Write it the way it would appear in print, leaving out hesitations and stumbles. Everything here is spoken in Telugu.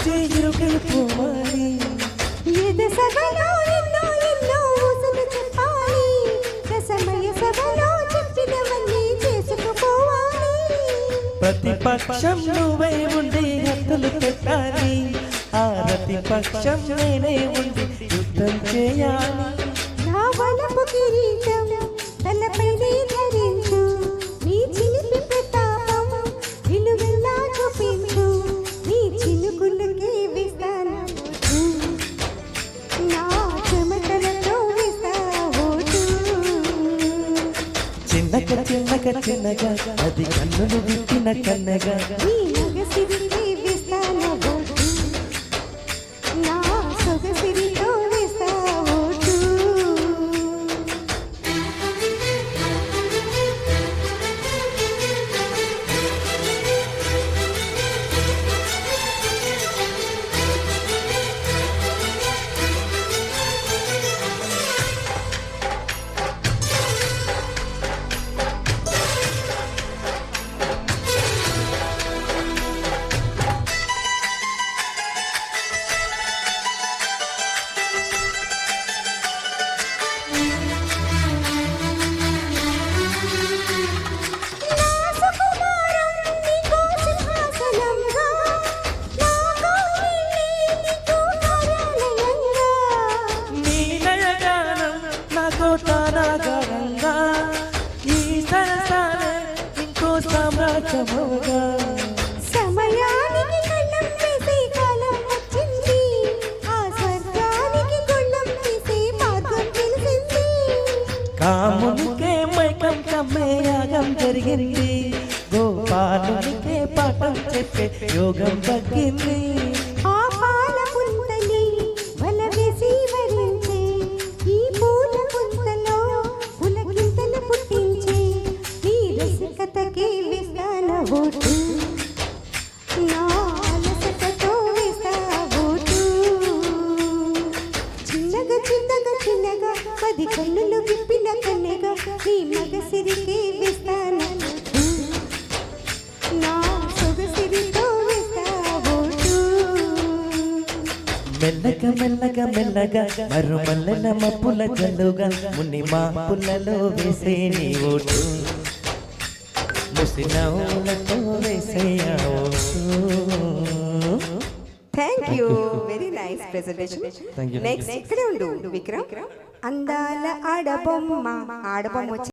చేరుకైపోవాలి ఎదసగలో ఎన్నో ఎన్నో ఊసులు చెప్పాలి రసమయ సభలో చెప్పినవన్నీ చేసుకుపోవాలి ప్రతిపక్షం నువ్వే ఉండి హద్దులు పెట్టాలి ఆ ప్రతిపక్షం నేనే ఉండి యుద్ధం చేయాలి నా వలపు కిరీటం తలపైనే ధరించు నీ చిలిపి ప్రతాపం నిలువెల్లా చూపించు నీ చినుకులకే విస్తాను నా చెమటలతో విస్తావోటు చిన్నగా చిన్నగా చిన్నగా అది కన్నులు విప్పిన కన్నగా నీ మగసిరికే విస్తానవోటు నా సొగసిరితో విస్తావోటు తారాగరంగా ఈ సరసాలే ఇంకో సామ్రాజ్యముగా సమయానికి కళ్ళం వేసే కాలం వచ్చింది ఆ స్వర్గానికి గుళ్ళం తీసే మార్గం తెలిసింది కామునికే మైకం కమ్మే యాగం జరిగింది గోపాలునికే పాఠం చెప్పే యోగం తగ్గింది ఆ పాల పుంతని వల వేసి వరించే ఈ పూల పుంతలో పులకింతలు పుట్టించే ఈ రసికతకి విస్తానవోటు నా అలసటతో విస్తావోటు చిన్నగా చిన్నగా చిన్నగా 10 కన్నులు విప్పిన కన్నెగా నీ మగసిరికే విస్తానవోటు నా సొగసిరితో విస్తావోటు మెల్లగా మెల్లగా మెల్లగా మరుమల్లెల మప్పుల జల్లుగా ముని మాపులలో వేసే నీ ఓటు ముసినవులతో వేసే ఆ vote. Thank you very nice presentation Thank you. Next ఇక్కడ ఉండు విక్రమ్ అందాల ఆడబొమ్మ వచ్చి